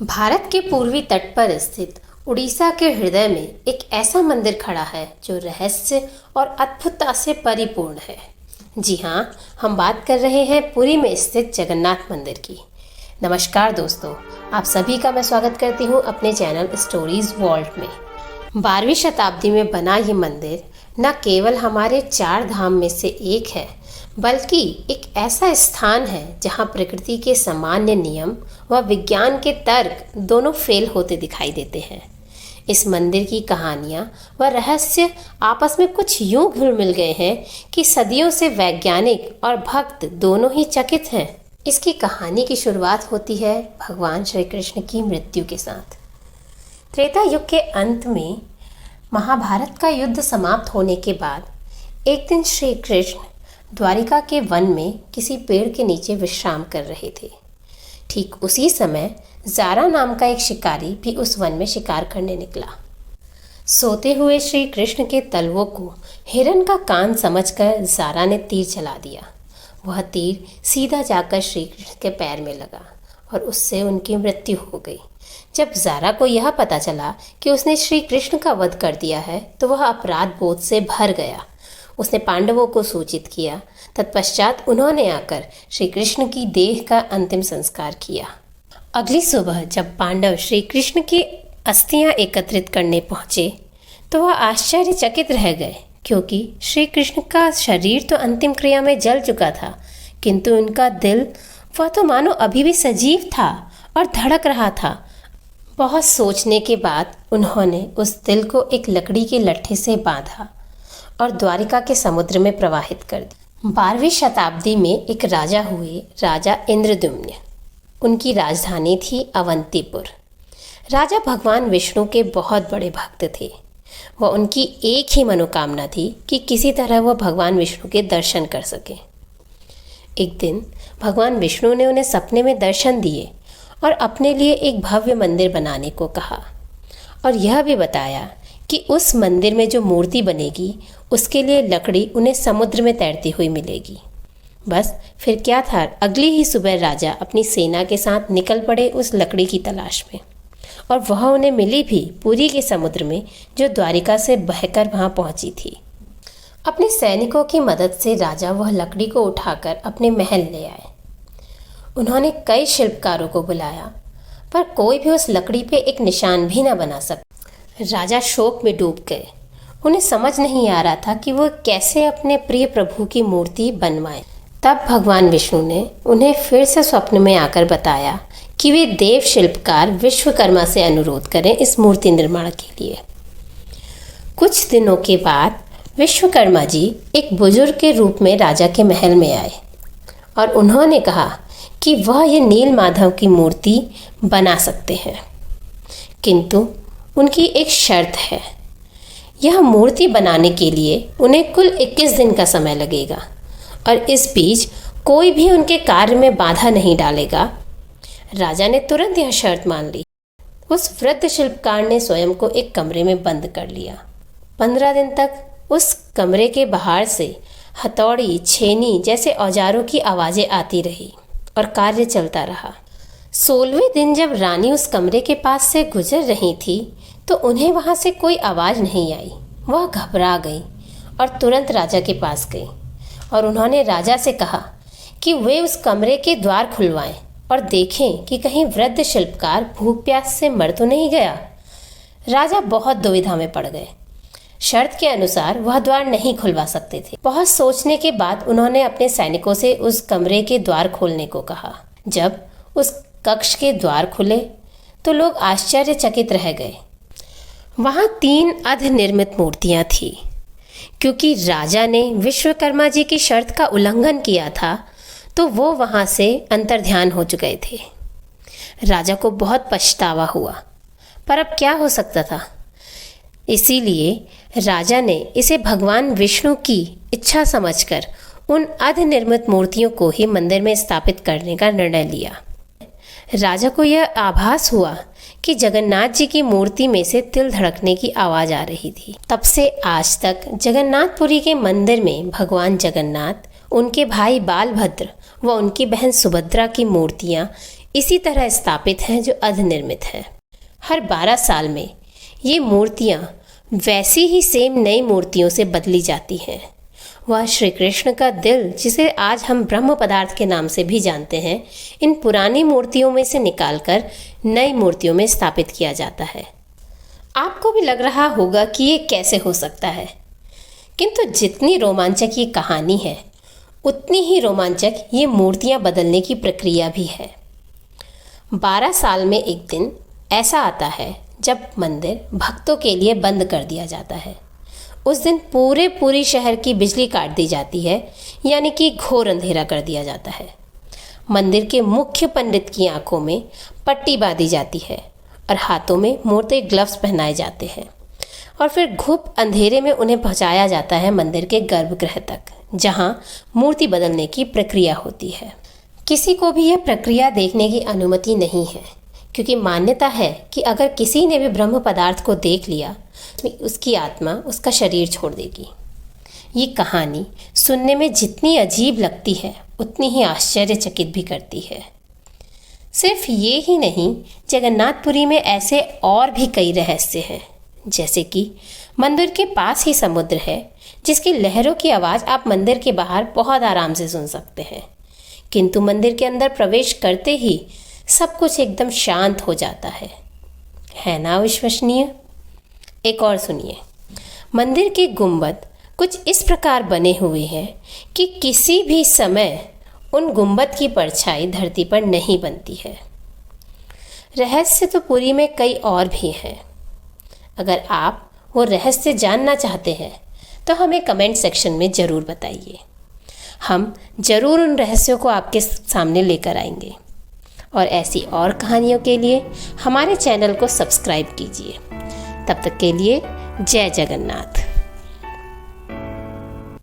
भारत के पूर्वी तट पर स्थित उड़ीसा के हृदय में एक ऐसा मंदिर खड़ा है जो रहस्य और अद्भुतता से परिपूर्ण है। जी हाँ, हम बात कर रहे हैं पुरी में स्थित जगन्नाथ मंदिर की। नमस्कार दोस्तों, आप सभी का मैं स्वागत करती हूँ अपने चैनल स्टोरीज वॉल्ट में। 12वीं शताब्दी में बना ये मंदिर न केवल हमारे 4 धाम में से एक है, बल्कि एक ऐसा स्थान है जहाँ प्रकृति के सामान्य नियम व विज्ञान के तर्क दोनों फेल होते दिखाई देते हैं। इस मंदिर की कहानियाँ व रहस्य आपस में कुछ यूं घुल मिल गए हैं कि सदियों से वैज्ञानिक और भक्त दोनों ही चकित हैं। इसकी कहानी की शुरुआत होती है भगवान श्री कृष्ण की मृत्यु के साथ। त्रेता युग के अंत में महाभारत का युद्ध समाप्त होने के बाद एक दिन श्री कृष्ण द्वारिका के वन में किसी पेड़ के नीचे विश्राम कर रहे थे। ठीक उसी समय ज़ारा नाम का एक शिकारी भी उस वन में शिकार करने निकला। सोते हुए श्री कृष्ण के तलवों को हिरन का कान समझकर ज़ारा ने तीर चला दिया। वह तीर सीधा जाकर श्री कृष्ण के पैर में लगा और उससे उनकी मृत्यु हो गई। जब ज़ारा को यह पता चला कि उसने श्री कृष्ण का वध कर दिया है तो वह अपराध बोध से भर गया। उसने पांडवों को सूचित किया। तत्पश्चात उन्होंने आकर श्री कृष्ण की देह का अंतिम संस्कार किया। अगली सुबह जब पांडव श्री कृष्ण की अस्थियां एकत्रित करने पहुंचे तो वह आश्चर्यचकित रह गए, क्योंकि श्री कृष्ण का शरीर तो अंतिम क्रिया में जल चुका था, किंतु उनका दिल, वह तो मानो अभी भी सजीव था और धड़क रहा था। बहुत सोचने के बाद उन्होंने उस दिल को एक लकड़ी के लट्ठे से बांधा और द्वारिका के समुद्र में प्रवाहित कर दिया। 12वीं शताब्दी में एक राजा हुए, राजा इंद्रद्युम्न। उनकी राजधानी थी अवंतीपुर। राजा भगवान विष्णु के बहुत बड़े भक्त थे। वह उनकी एक ही मनोकामना थी कि किसी तरह वह भगवान विष्णु के दर्शन कर सके। एक दिन भगवान विष्णु ने उन्हें सपने में दर्शन दिए और अपने लिए एक भव्य मंदिर बनाने को कहा और यह भी बताया कि उस मंदिर में जो मूर्ति बनेगी उसके लिए लकड़ी उन्हें समुद्र में तैरती हुई मिलेगी। बस फिर क्या था, अगली ही सुबह राजा अपनी सेना के साथ निकल पड़े उस लकड़ी की तलाश में, और वह उन्हें मिली भी पुरी के समुद्र में, जो द्वारिका से बहकर वहां पहुंची थी। अपने सैनिकों की मदद से राजा वह लकड़ी को उठाकर अपने महल ले आए। उन्होंने कई शिल्पकारों को बुलाया, पर कोई भी उस लकड़ी पे एक निशान भी न बना सका। राजा शोक में डूब गए। उन्हें समझ नहीं आ रहा था कि वो कैसे अपने प्रिय प्रभु की मूर्ति बनवाएं। तब भगवान विष्णु ने उन्हें फिर से स्वप्न में आकर बताया कि वे देव शिल्पकार विश्वकर्मा से अनुरोध करें इस मूर्ति निर्माण के लिए। कुछ दिनों के बाद विश्वकर्मा जी एक बुजुर्ग के रूप में राजा के महल में आए और उन्होंने कहा कि वह ये नील माधव की मूर्ति बना सकते हैं, किंतु उनकी एक शर्त है। यह मूर्ति बनाने के लिए उन्हें कुल 21 दिन का समय लगेगा और इस बीच कोई भी उनके कार्य में बाधा नहीं डालेगा। राजा ने तुरंत यह शर्त मान ली। उस वृद्ध शिल्पकार ने स्वयं को एक कमरे में बंद कर लिया। 15 दिन तक उस कमरे के बाहर से हथौड़ी, छेनी जैसे औजारों की आवाज़ें आती रही और कार्य चलता रहा। 16वें दिन जब रानी उस कमरे के पास से गुजर रही थी तो उन्हें वहाँ से कोई आवाज़ नहीं आई। वह घबरा गई और तुरंत राजा के पास गई और उन्होंने राजा से कहा कि वे उस कमरे के द्वार खुलवाएं और देखें कि कहीं वृद्ध शिल्पकार भूख प्यास से मर तो नहीं गया। राजा बहुत दुविधा में पड़ गए। शर्त के अनुसार वह द्वार नहीं खुलवा सकते थे। बहुत सोचने के बाद उन्होंने अपने सैनिकों से उस कमरे के द्वार खोलने को कहा। जब उस कक्ष के द्वार खुले तो लोग आश्चर्यचकित रह गए। वहाँ 3 अर्धनिर्मित मूर्तियाँ थीं। क्योंकि राजा ने विश्वकर्मा जी की शर्त का उल्लंघन किया था तो वो वहाँ से अंतर्ध्यान हो चुके थे। राजा को बहुत पछतावा हुआ, पर अब क्या हो सकता था। इसीलिए राजा ने इसे भगवान विष्णु की इच्छा समझकर उन अर्धनिर्मित मूर्तियों को ही मंदिर में स्थापित करने का निर्णय लिया। राजा को यह आभास हुआ कि जगन्नाथ जी की मूर्ति में से तिल धड़कने की आवाज़ आ रही थी। तब से आज तक जगन्नाथपुरी के मंदिर में भगवान जगन्नाथ, उनके भाई बालभद्र व उनकी बहन सुभद्रा की मूर्तियाँ इसी तरह स्थापित हैं जो अर्धनिर्मित हैं। हर 12 साल में ये मूर्तियाँ वैसी ही सेम नई मूर्तियों से बदली जाती हैं। वह श्री कृष्ण का दिल, जिसे आज हम ब्रह्म पदार्थ के नाम से भी जानते हैं, इन पुरानी मूर्तियों में से निकालकर नई मूर्तियों में स्थापित किया जाता है। आपको भी लग रहा होगा कि ये कैसे हो सकता है, किंतु जितनी रोमांचक ये कहानी है उतनी ही रोमांचक ये मूर्तियाँ बदलने की प्रक्रिया भी है। 12 साल में एक दिन ऐसा आता है जब मंदिर भक्तों के लिए बंद कर दिया जाता है। उस दिन पूरी शहर की बिजली काट दी जाती है, यानी कि घोर अंधेरा कर दिया जाता है। मंदिर के मुख्य पंडित की आंखों में पट्टी बांधी जाती है और हाथों में मोटे ग्लव्स पहनाए जाते हैं और फिर घुप अंधेरे में उन्हें पहुंचाया जाता है मंदिर के गर्भगृह तक, जहां मूर्ति बदलने की प्रक्रिया होती है। किसी को भी यह प्रक्रिया देखने की अनुमति नहीं है, क्योंकि मान्यता है कि अगर किसी ने भी ब्रह्म पदार्थ को देख लिया तो उसकी आत्मा उसका शरीर छोड़ देगी। ये कहानी सुनने में जितनी अजीब लगती है उतनी ही आश्चर्यचकित भी करती है। सिर्फ ये ही नहीं, जगन्नाथपुरी में ऐसे और भी कई रहस्य हैं, जैसे कि मंदिर के पास ही समुद्र है जिसकी लहरों की आवाज़ आप मंदिर के बाहर बहुत आराम से सुन सकते हैं, किंतु मंदिर के अंदर प्रवेश करते ही सब कुछ एकदम शांत हो जाता है ना विश्वसनीय? एक और सुनिए। मंदिर के गुंबद कुछ इस प्रकार बने हुए हैं कि किसी भी समय उन गुंबद की परछाई धरती पर नहीं बनती है। रहस्य तो पुरी में कई और भी हैं। अगर आप वो रहस्य जानना चाहते हैं तो हमें कमेंट सेक्शन में ज़रूर बताइए। हम ज़रूर उन रहस्यों को आपके सामने लेकर आएंगे। और ऐसी और कहानियों के लिए हमारे चैनल को सब्सक्राइब कीजिए। तब तक के लिए जय जगन्नाथ।